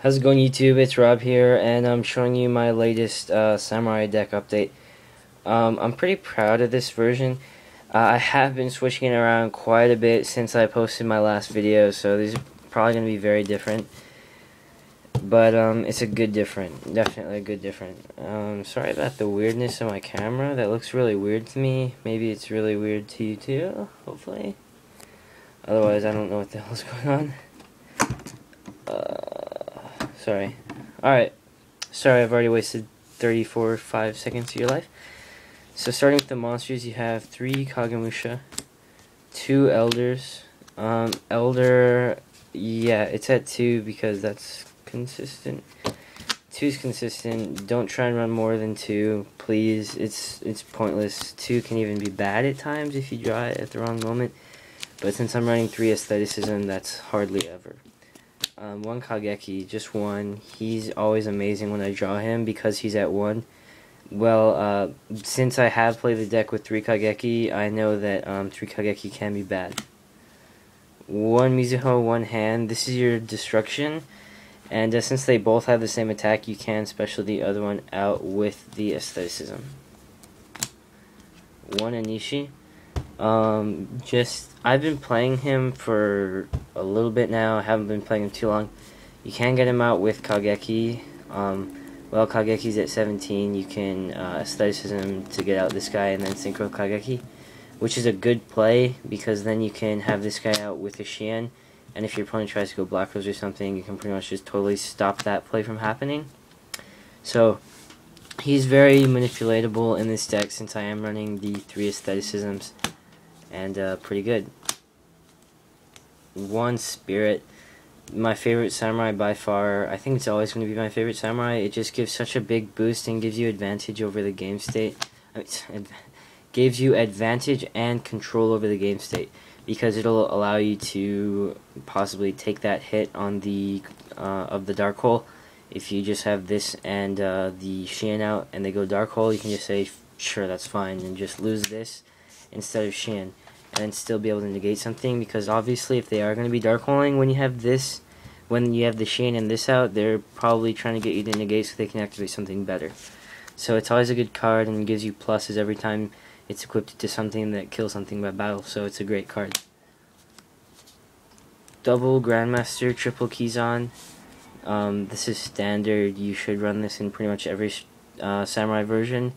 How's it going, YouTube? It's Rob here, and I'm showing you my latest Samurai deck update. I'm pretty proud of this version. I have been switching it around quite a bit since I posted my last video, so these are probably going to be very different. But it's a good different, definitely a good different. Sorry about the weirdness of my camera. That looks really weird to me. Maybe it's really weird to you too, hopefully. Otherwise, I don't know what the hell's going on. Sorry. Alright. Sorry, I've already wasted 5 seconds of your life. So starting with the monsters, you have 3 Kagemusha, 2 Elders. Elder, yeah, it's at 2 because that's consistent. 2 is consistent. Don't try and run more than 2, please. It's pointless. 2 can even be bad at times if you draw it at the wrong moment. But since I'm running 3 Aestheticism, that's hardly ever. 1 Kageki, just 1. He's always amazing when I draw him because he's at 1. Well, since I have played the deck with 3 Kageki, I know that 3 Kageki can be bad. 1 Mizuho, 1 hand. This is your destruction. And since they both have the same attack, you can special the other one out with the Aestheticism. 1 Anishi. I've been playing him for a little bit now. I haven't been playing him too long. You can get him out with Kageki. Well, Kageki's at 17. You can Aestheticism to get out this guy and then Synchro Kageki, which is a good play because then you can have this guy out with a Shien, and if your opponent tries to go Black Rose or something, you can pretty much just totally stop that play from happening. So he's very manipulatable in this deck since I am running the 3 Aestheticisms, and pretty good. 1 Spirit, my favorite samurai by far. I think it's always going to be my favorite samurai. It just gives such a big boost and gives you advantage over the game state. Gives you advantage and control over the game state because it'll allow you to possibly take that hit on the of the Dark Hole. If you just have this and the Shien out and they go Dark Hole, you can just say, sure, that's fine, and just lose this instead of Shien, and still be able to negate something, because obviously if they are going to be Dark Holing when you have this, when you have the Shien and this out, they're probably trying to get you to negate so they can activate something better. So it's always a good card and gives you pluses every time it's equipped to something that kills something by battle, so it's a great card. Double Grandmaster, triple Kizan. This is standard. You should run this in pretty much every samurai version.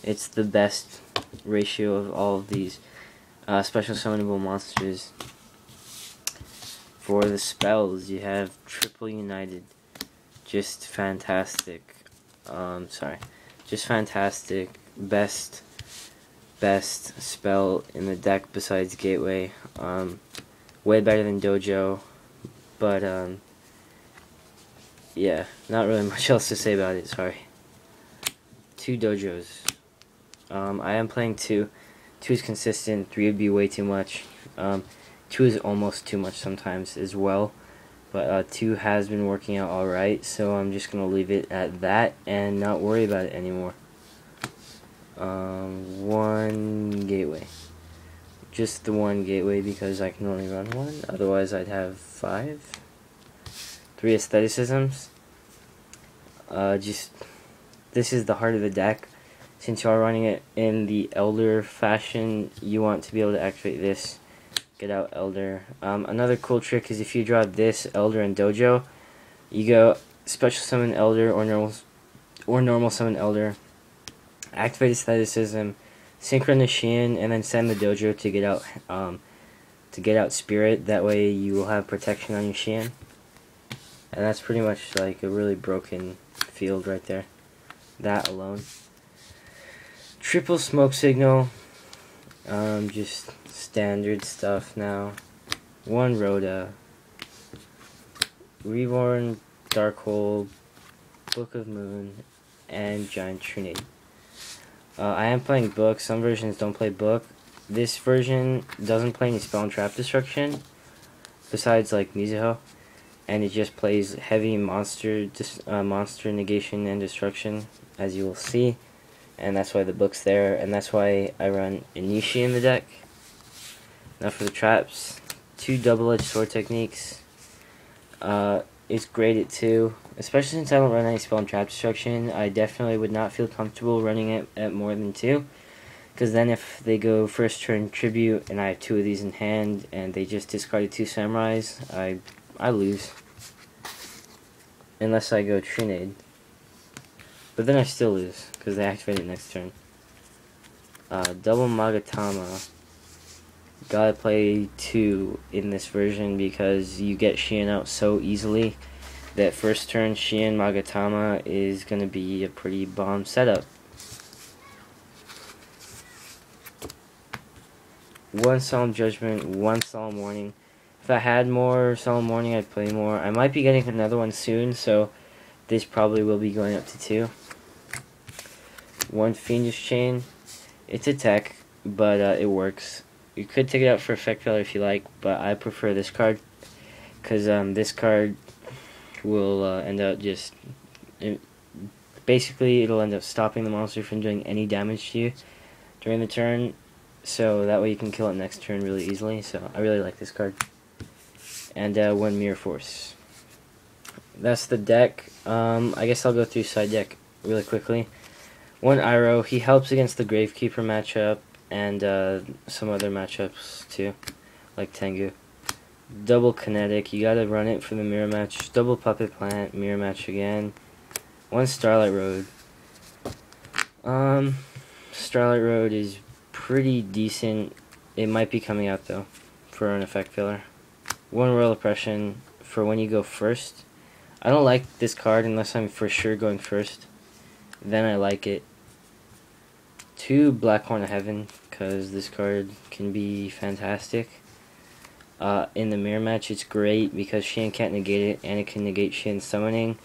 It's the best ratio of all of these special summonable monsters. For the spells, you have Triple United. Just fantastic. Just fantastic. Best spell in the deck besides Gateway. Way better than Dojo, but yeah, not really much else to say about it, sorry. 2 Dojos. I am playing 2. 2 is consistent, 3 would be way too much. 2 is almost too much sometimes as well, but 2 has been working out alright, so I'm just going to leave it at that and not worry about it anymore. 1 Gateway. Just the 1 Gateway because I can only run 1, otherwise I'd have 5. 3 Aestheticisms. This is the heart of the deck. Since you are running it in the Elder fashion, you want to be able to activate this. Get out Elder. Another cool trick is if you draw this, Elder, and Dojo, you go Special Summon Elder or Normal Summon Elder, activate Aestheticism, Synchro Shien, and then send the Dojo to get out Spirit. That way you will have protection on your Shien. And that's pretty much like a really broken field right there. That alone. Triple Smoke Signal. Just standard stuff now. 1 Rhoda. Reborn, Dark Hole, Book of Moon, and Giant Trinade. I am playing Book. Some versions don't play Book. This version doesn't play any Spell and Trap Destruction, besides like Mizuho. And it just plays heavy monster negation and destruction, as you will see, and that's why the book's there, and that's why I run Inishi in the deck. Now for the traps, 2 double-edged sword techniques. is great at 2, especially since I don't run any spell and trap destruction. I definitely would not feel comfortable running it at more than 2, because then if they go first turn tribute and I have 2 of these in hand and they just discarded 2 samurais, I lose. Unless I go Trinade. But then I still lose, because they activate it next turn. Double Magatama. Gotta play 2 in this version because you get Shien out so easily that first turn Shien Magatama is gonna be a pretty bomb setup. 1 Solemn Judgment, 1 Solemn Warning. If I had more Solemn Warning, I'd play more. I might be getting another one soon, so this probably will be going up to 2. 1 Fiendish Chain. It's a tech, but it works. You could take it out for effect failure if you like, but I prefer this card because this card will end up just basically it'll end up stopping the monster from doing any damage to you during the turn, so that way you can kill it next turn really easily. So I really like this card. And 1 Mirror Force. That's the deck. I guess I'll go through side deck really quickly. 1 Iroh. He helps against the Gravekeeper matchup and some other matchups too, like Tengu. Double Kinetic. You gotta run it for the mirror match. Double Puppet Plant. Mirror match again. 1 Starlight Road. Starlight Road is pretty decent. It might be coming out though for an effect filler. 1 Royal Oppression for when you go first. I don't like this card unless I'm for sure going first. Then I like it. 2 Black Horn of Heaven, because this card can be fantastic. In the mirror match, it's great because Shien can't negate it, and it can negate Shien's summoning.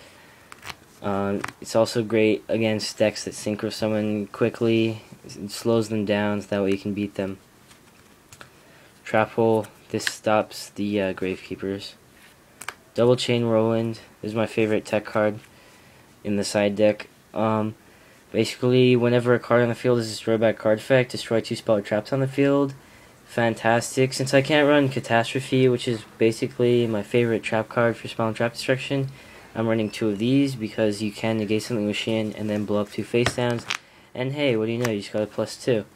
It's also great against decks that synchro summon quickly. It slows them down, so that way you can beat them. Trap Hole. This stops the Gravekeepers. Double Chain Whirlwind. This is my favorite tech card in the side deck. Basically, whenever a card on the field is destroyed by a card effect, destroy 2 spell or traps on the field. Fantastic. Since I can't run Catastrophe, which is basically my favorite trap card for spell and trap destruction, I'm running 2 of these because you can negate something with Shien and then blow up 2 face downs. And hey, what do you know? You just got a +2.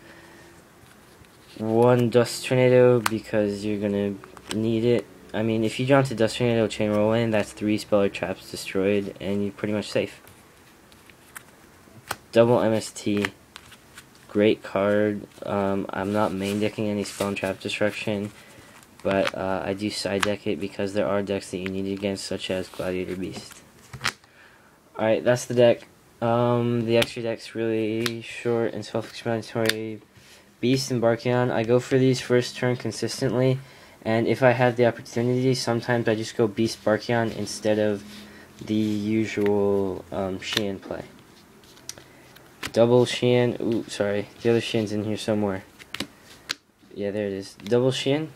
1 Dust Tornado because you're gonna need it. I mean, if you draw into Dust Tornado Chain Whirlwind, that's 3 spell or traps destroyed, and you're pretty much safe. Double MST, great card. I'm not main decking any spell and trap destruction, but I do side deck it because there are decks that you need it against, such as Gladiator Beast. Alright, that's the deck. The extra deck's really short and self-explanatory. Beast and Barkion, I go for these first turn consistently, and if I have the opportunity, sometimes I just go Beast Barkion instead of the usual Shien play. Double Shien. Ooh, sorry. The other Shien's in here somewhere. Yeah, there it is. Double Shien.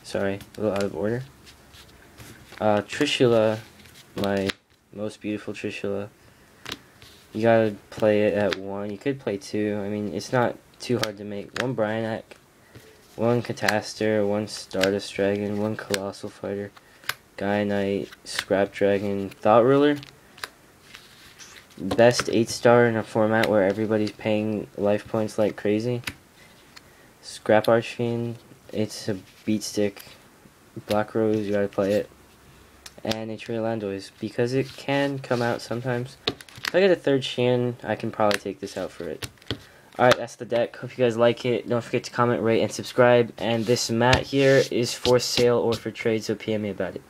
Sorry, a little out of order. Trishula, my most beautiful Trishula. You gotta play it at 1. You could play 2. I mean, it's not too hard to make. 1 Bryanak, 1 Cataster, 1 Stardust Dragon, 1 Colossal Fighter, Gaia Knight, Scrap Dragon, Thought Ruler. Best 8-star in a format where everybody's paying life points like crazy. Scrap Archfiend, it's a beat stick. Black Rose, you gotta play it. And Nature Landois, because it can come out sometimes. If I get a 3rd Shien, I can probably take this out for it. Alright, that's the deck. Hope you guys like it. Don't forget to comment, rate, and subscribe. And this mat here is for sale or for trade, so PM me about it.